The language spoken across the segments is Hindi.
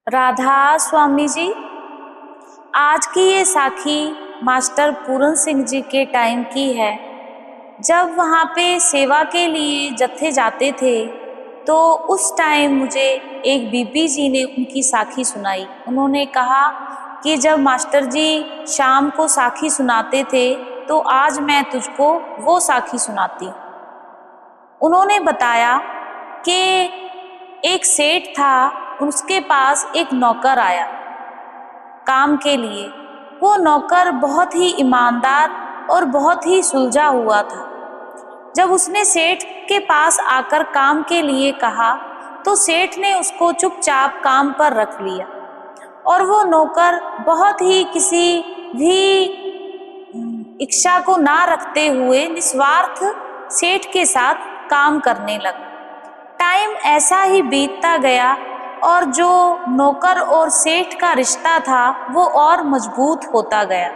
राधा स्वामी जी। आज की ये साखी मास्टर पूरन सिंह जी के टाइम की है। जब वहाँ पे सेवा के लिए जत्थे जाते थे तो उस टाइम मुझे एक बीबी जी ने उनकी साखी सुनाई। उन्होंने कहा कि जब मास्टर जी शाम को साखी सुनाते थे तो आज मैं तुझको वो साखी सुनाती हूँ। उन्होंने बताया कि एक सेठ था, उसके पास एक नौकर आया काम के लिए। वो नौकर बहुत ही ईमानदार और बहुत ही सुलझा हुआ था। जब उसने सेठ के पास आकर काम के लिए कहा तो सेठ ने उसको चुपचाप काम पर रख लिया और वो नौकर बहुत ही किसी भी इच्छा को ना रखते हुए निस्वार्थ सेठ के साथ काम करने लगा। टाइम ऐसा ही बीतता गया और जो नौकर और सेठ का रिश्ता था वो और मजबूत होता गया।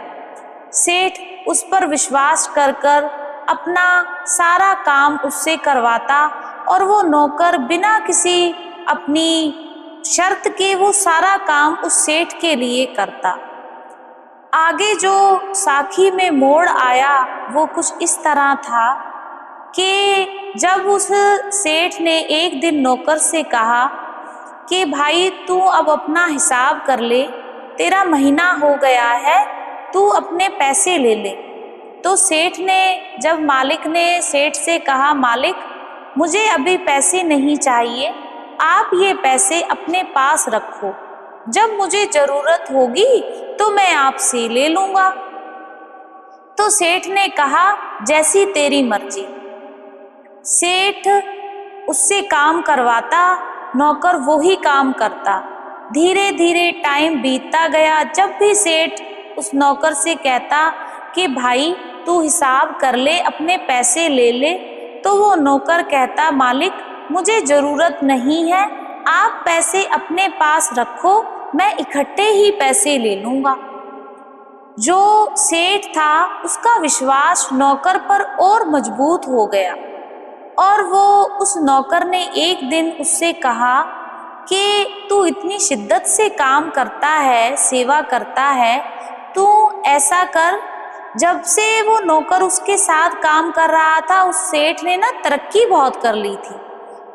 सेठ उस पर विश्वास कर कर अपना सारा काम उससे करवाता और वो नौकर बिना किसी अपनी शर्त के वो सारा काम उस सेठ के लिए करता। आगे जो साखी में मोड़ आया वो कुछ इस तरह था कि जब उस सेठ ने एक दिन नौकर से कहा कि भाई तू अब अपना हिसाब कर ले, तेरा महीना हो गया है, तू अपने पैसे ले ले। तो सेठ ने जब मालिक ने सेठ से कहा मालिक मुझे अभी पैसे नहीं चाहिए, आप ये पैसे अपने पास रखो, जब मुझे जरूरत होगी तो मैं आपसे ले लूंगा। तो सेठ ने कहा जैसी तेरी मर्जी। सेठ उससे काम करवाता, नौकर वो ही काम करता। धीरे धीरे टाइम बीतता गया। जब भी सेठ उस नौकर से कहता कि भाई तू हिसाब कर ले, अपने पैसे ले ले, तो वो नौकर कहता मालिक मुझे जरूरत नहीं है, आप पैसे अपने पास रखो, मैं इकट्ठे ही पैसे ले लूंगा। जो सेठ था उसका विश्वास नौकर पर और मजबूत हो गया और वो उस नौकर ने एक दिन उससे कहा कि तू इतनी शिद्दत से काम करता है, सेवा करता है, तू ऐसा कर। जब से वो नौकर उसके साथ काम कर रहा था उस सेठ ने ना तरक्की बहुत कर ली थी।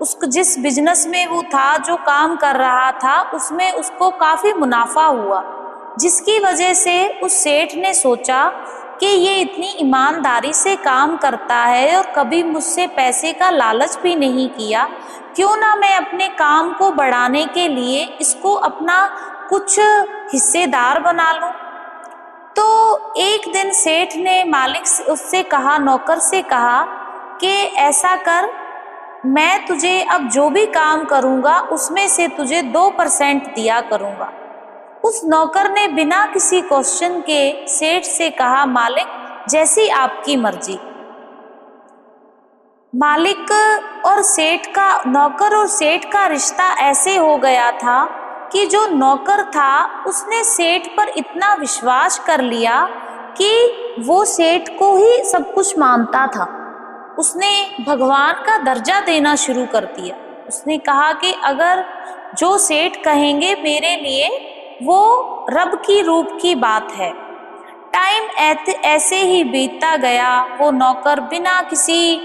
उसको जिस बिजनेस में वो था, जो काम कर रहा था, उसमें उसको काफ़ी मुनाफा हुआ, जिसकी वजह से उस सेठ ने सोचा कि ये इतनी ईमानदारी से काम करता है और कभी मुझसे पैसे का लालच भी नहीं किया, क्यों ना मैं अपने काम को बढ़ाने के लिए इसको अपना कुछ हिस्सेदार बना लूं। तो एक दिन सेठ ने मालिक से उससे कहा, नौकर से कहा कि ऐसा कर, मैं तुझे अब जो भी काम करूँगा उसमें से तुझे 2% दिया करूँगा। उस नौकर ने बिना किसी क्वेश्चन के सेठ से कहा मालिक जैसी आपकी मर्जी। मालिक और सेठ का, नौकर और सेठ का रिश्ता ऐसे हो गया था कि जो नौकर था उसने सेठ पर इतना विश्वास कर लिया कि वो सेठ को ही सब कुछ मानता था। उसने भगवान का दर्जा देना शुरू कर दिया। उसने कहा कि अगर जो सेठ कहेंगे मेरे लिए वो रब की रूप की बात है। टाइम ऐसे ही बीतता गया। वो नौकर बिना किसी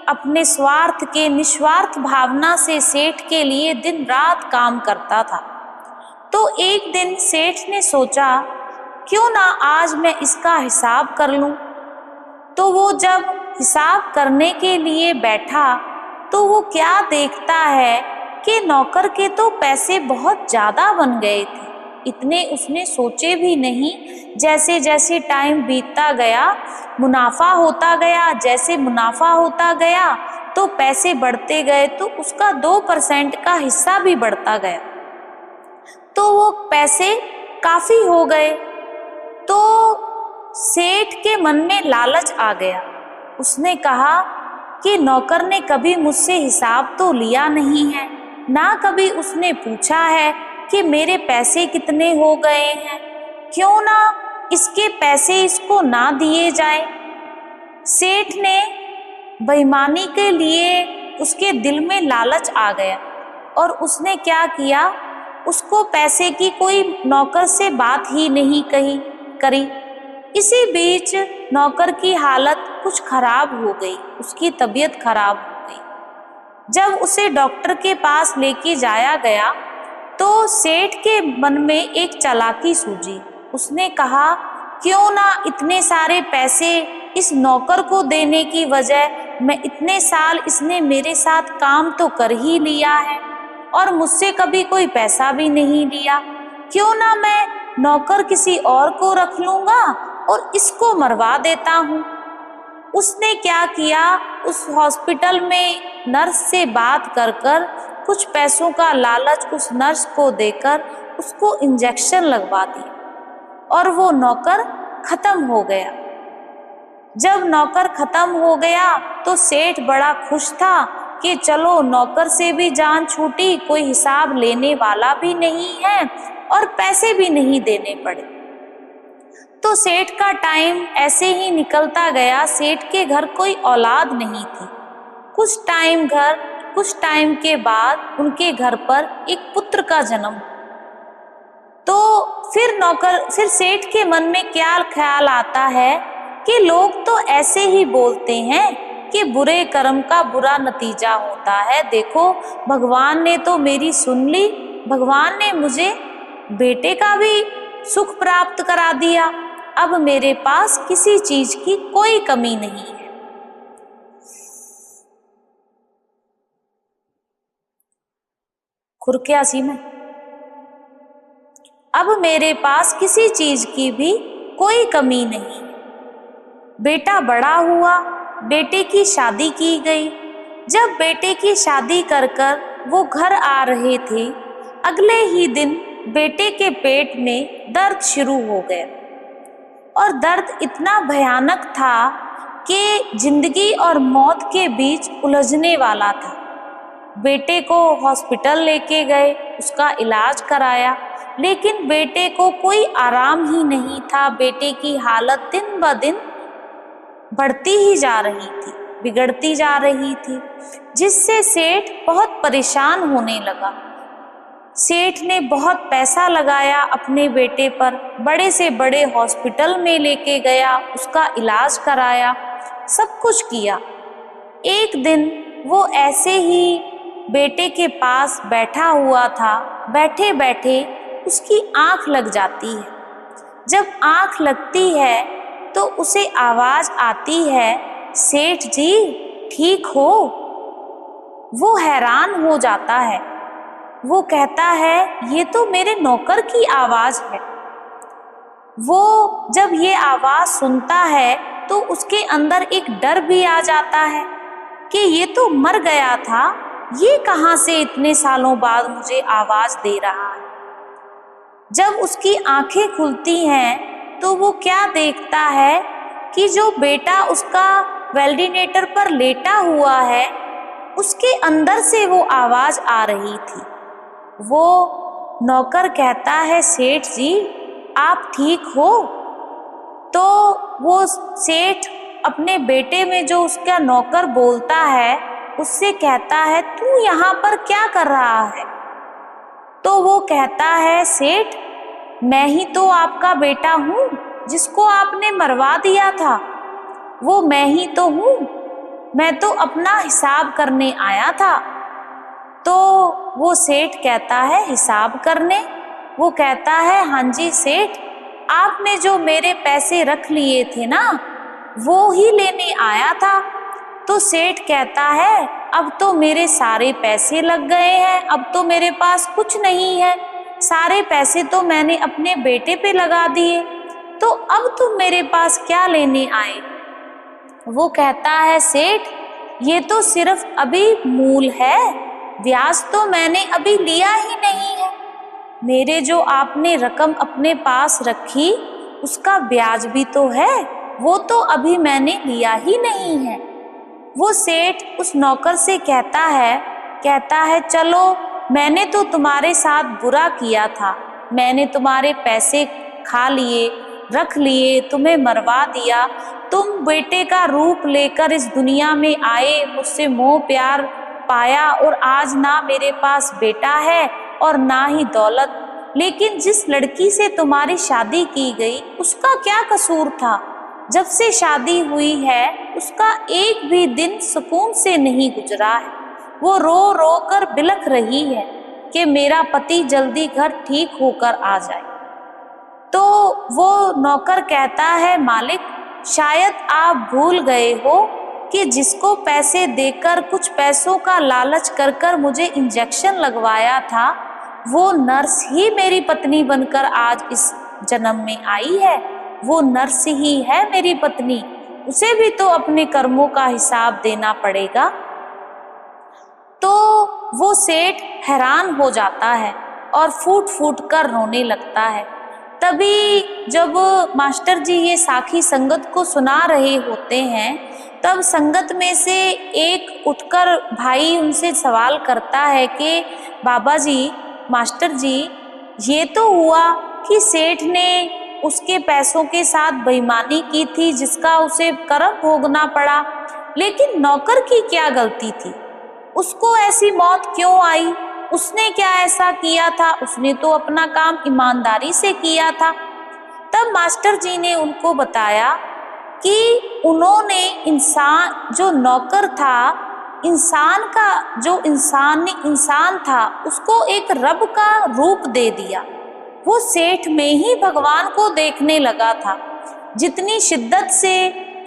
अपने स्वार्थ के निस्वार्थ भावना से सेठ के लिए दिन रात काम करता था। तो एक दिन सेठ ने सोचा क्यों ना आज मैं इसका हिसाब कर लूं। तो वो जब हिसाब करने के लिए बैठा तो वो क्या देखता है कि नौकर के तो पैसे बहुत ज़्यादा बन गए थे। इतने उसने सोचे भी नहीं। जैसे जैसे टाइम बीतता गया मुनाफा होता गया, जैसे मुनाफा होता गया तो पैसे बढ़ते गए, तो उसका 2% का हिस्सा भी बढ़ता गया। तो वो पैसे काफ़ी हो गए। तो सेठ के मन में लालच आ गया। उसने कहा कि नौकर ने कभी मुझसे हिसाब तो लिया नहीं है, ना कभी उसने पूछा है कि मेरे पैसे कितने हो गए हैं, क्यों ना इसके पैसे इसको ना दिए जाए। सेठ ने बेईमानी के लिए उसके दिल में लालच आ गया और उसने क्या किया उसको पैसे की कोई नौकर से बात ही नहीं करी। इसी बीच नौकर की हालत कुछ खराब हो गई, उसकी तबीयत खराब हो गई। जब उसे डॉक्टर के पास लेके जाया गया तो सेठ के मन में एक चालाकी सूझी। उसने कहा, क्यों ना इतने सारे पैसे इस नौकर को देने की वजह मैं इतने साल इसने मेरे साथ काम तो कर ही लिया है और मुझसे कभी कोई पैसा भी नहीं लिया, क्यों ना मैं नौकर किसी और को रख लूंगा और इसको मरवा देता हूँ। उसने क्या किया, उस हॉस्पिटल में नर्स से बात कर कुछ पैसों का लालच उस नर्स को देकर उसको इंजेक्शन लगवा दिया और वो नौकर खत्म हो गया। जब नौकर खत्म हो गया तो सेठ बड़ा खुश था कि चलो नौकर से भी जान छूटी, कोई हिसाब लेने वाला भी नहीं है और पैसे भी नहीं देने पड़े। तो सेठ का टाइम ऐसे ही निकलता गया। सेठ के घर कोई औलाद नहीं थी। कुछ टाइम के बाद उनके घर पर एक पुत्र का जन्म। तो फिर सेठ के मन में क्या ख्याल आता है कि लोग तो ऐसे ही बोलते हैं कि बुरे कर्म का बुरा नतीजा होता है। देखो, भगवान ने तो मेरी सुन ली, भगवान ने मुझे बेटे का भी सुख प्राप्त करा दिया। अब मेरे पास किसी चीज की कोई कमी नहीं है। खुरक्यासी में अब मेरे पास किसी चीज की भी कोई कमी नहीं। बेटा बड़ा हुआ, बेटे की शादी की गई। जब बेटे की शादी कर वो घर आ रहे थे, अगले ही दिन बेटे के पेट में दर्द शुरू हो गया और दर्द इतना भयानक था कि जिंदगी और मौत के बीच उलझने वाला था। बेटे को हॉस्पिटल लेके गए, उसका इलाज कराया, लेकिन बेटे को कोई आराम ही नहीं था। बेटे की हालत दिन ब दिन बढ़ती ही जा रही थी, बिगड़ती जा रही थी, जिससे सेठ बहुत परेशान होने लगा। सेठ ने बहुत पैसा लगाया अपने बेटे पर, बड़े से बड़े हॉस्पिटल में लेके गया, उसका इलाज कराया, सब कुछ किया। एक दिन वो ऐसे ही बेटे के पास बैठा हुआ था। बैठे बैठे उसकी आंख लग जाती है। जब आंख लगती है तो उसे आवाज आती है, सेठ जी ठीक हो? वो हैरान हो जाता है। वो कहता है, ये तो मेरे नौकर की आवाज है। वो जब ये आवाज सुनता है तो उसके अंदर एक डर भी आ जाता है कि ये तो मर गया था, ये कहाँ से इतने सालों बाद मुझे आवाज दे रहा है। जब उसकी आंखें खुलती हैं तो वो क्या देखता है कि जो बेटा उसका वेंटिलेटर पर लेटा हुआ है, उसके अंदर से वो आवाज आ रही थी। वो नौकर कहता है, सेठ जी आप ठीक हो? तो वो सेठ अपने बेटे में जो उसका नौकर बोलता है उससे कहता है, तू यहाँ पर क्या कर रहा है? तो वो कहता है, सेठ मैं ही तो आपका बेटा हूँ जिसको आपने मरवा दिया था, वो मैं ही तो हूँ, मैं तो अपना हिसाब करने आया था। तो वो सेठ कहता है, हिसाब करने? वो कहता है, हाँ जी सेठ, आपने जो मेरे पैसे रख लिए थे ना, वो ही लेने आया था। तो सेठ कहता है, अब तो मेरे सारे पैसे लग गए हैं, अब तो मेरे पास कुछ नहीं है, सारे पैसे तो मैंने अपने बेटे पे लगा दिए, तो अब तुम मेरे पास क्या लेने आए? वो कहता है, सेठ ये तो सिर्फ अभी मूल है, ब्याज तो मैंने अभी लिया ही नहीं है। मेरे जो आपने रकम अपने पास रखी उसका ब्याज भी तो है, वो तो अभी मैंने लिया ही नहीं है। वो सेठ उस नौकर से कहता है, चलो मैंने तो तुम्हारे साथ बुरा किया था, मैंने तुम्हारे पैसे खा लिए, रख लिए, तुम्हें मरवा दिया, तुम बेटे का रूप लेकर इस दुनिया में आए, मुझसे मोह प्यार पाया और आज ना मेरे पास बेटा है और ना ही दौलत, लेकिन जिस लड़की से तुम्हारी शादी की गई उसका क्या कसूर था? जब से शादी हुई है उसका एक भी दिन सुकून से नहीं गुजरा है। वो रो रो कर बिलख रही है कि मेरा पति जल्दी घर ठीक होकर आ जाए। तो वो नौकर कहता है, मालिक शायद आप भूल गए हो कि जिसको पैसे देकर कुछ पैसों का लालच कर कर मुझे इंजेक्शन लगवाया था, वो नर्स ही मेरी पत्नी बनकर आज इस जन्म में आई है। वो नर्स ही है मेरी पत्नी, उसे भी तो अपने कर्मों का हिसाब देना पड़ेगा। तो वो सेठ हैरान हो जाता है और फूट फूट कर रोने लगता है। तभी जब मास्टर जी ये साखी संगत को सुना रहे होते हैं, तब संगत में से एक उठकर भाई उनसे सवाल करता है कि बाबा जी, मास्टर जी, ये तो हुआ कि सेठ ने उसके पैसों के साथ बेईमानी की थी जिसका उसे कर्म भोगना पड़ा, लेकिन नौकर की क्या गलती थी? उसको ऐसी मौत क्यों आई? उसने क्या ऐसा किया था? उसने तो अपना काम ईमानदारी से किया था। तब मास्टर जी ने उनको बताया कि उन्होंने इंसान, जो नौकर था, इंसान का जो इंसान था उसको एक रब का रूप दे दिया। वो सेठ में ही भगवान को देखने लगा था। जितनी शिद्दत से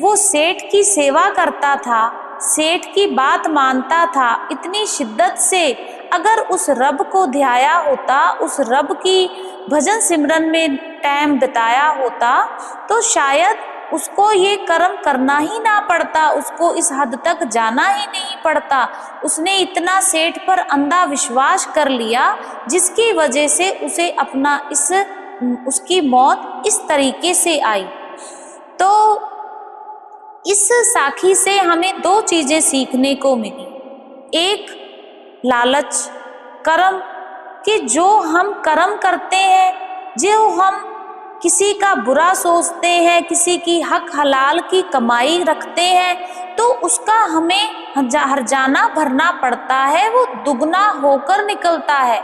वो सेठ की सेवा करता था, सेठ की बात मानता था, इतनी शिद्दत से अगर उस रब को ध्याया होता, उस रब की भजन सिमरन में टाइम बिताया होता, तो शायद उसको ये कर्म करना ही ना पड़ता, उसको इस हद तक जाना ही नहीं पड़ता। उसने इतना सेठ पर अंधा विश्वास कर लिया जिसकी वजह से उसे अपना उसकी मौत इस तरीके से आई। तो इस साखी से हमें दो चीजें सीखने को मिली। एक, लालच, कर्म, कि जो हम कर्म करते हैं, जो हम किसी का बुरा सोचते हैं, किसी की हक हलाल की कमाई रखते हैं, तो उसका हमें हर्जाना भरना पड़ता है, वो दुगना होकर निकलता है।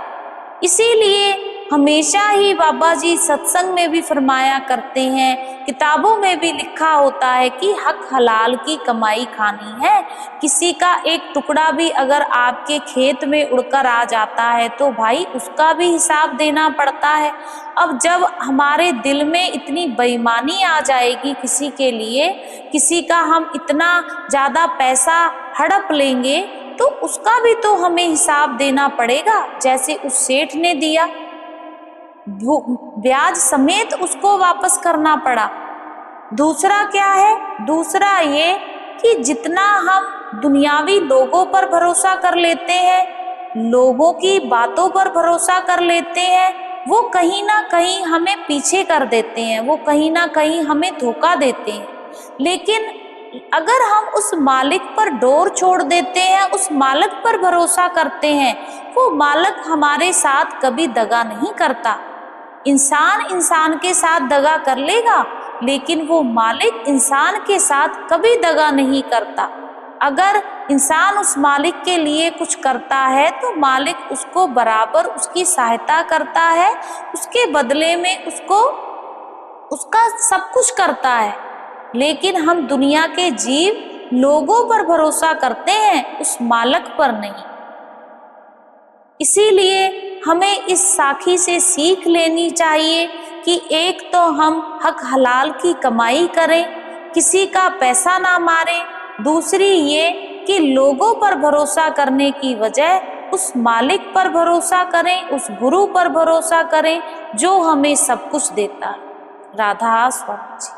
इसीलिए हमेशा ही बाबा जी सत्संग में भी फरमाया करते हैं, किताबों में भी लिखा होता है कि हक हलाल की कमाई खानी है। किसी का एक टुकड़ा भी अगर आपके खेत में उड़कर आ जाता है तो भाई उसका भी हिसाब देना पड़ता है। अब जब हमारे दिल में इतनी बेईमानी आ जाएगी किसी के लिए, किसी का हम इतना ज़्यादा पैसा हड़प लेंगे, तो उसका भी तो हमें हिसाब देना पड़ेगा, जैसे उस सेठ ने दिया, ब्याज समेत उसको वापस करना पड़ा। दूसरा क्या है? दूसरा ये कि जितना हम दुनियावी लोगों पर भरोसा कर लेते हैं, लोगों की बातों पर भरोसा कर लेते हैं, वो कहीं ना कहीं हमें पीछे कर देते हैं, वो कहीं ना कहीं हमें धोखा देते हैं। लेकिन अगर हम उस मालिक पर डोर छोड़ देते हैं, उस मालिक पर भरोसा करते हैं, वो मालिक हमारे साथ कभी दगा नहीं करता। इंसान इंसान के साथ दगा कर लेगा, लेकिन वो मालिक इंसान के साथ कभी दगा नहीं करता। अगर इंसान उस मालिक के लिए कुछ करता है तो मालिक उसको बराबर उसकी सहायता करता है, उसके बदले में उसका सब कुछ करता है। लेकिन हम दुनिया के जीव लोगों पर भरोसा करते हैं, उस मालिक पर नहीं। इसीलिए हमें इस साखी से सीख लेनी चाहिए कि एक तो हम हक हलाल की कमाई करें, किसी का पैसा ना मारें। दूसरी ये कि लोगों पर भरोसा करने की बजाय उस मालिक पर भरोसा करें, उस गुरु पर भरोसा करें जो हमें सब कुछ देता है। राधा स्वामी।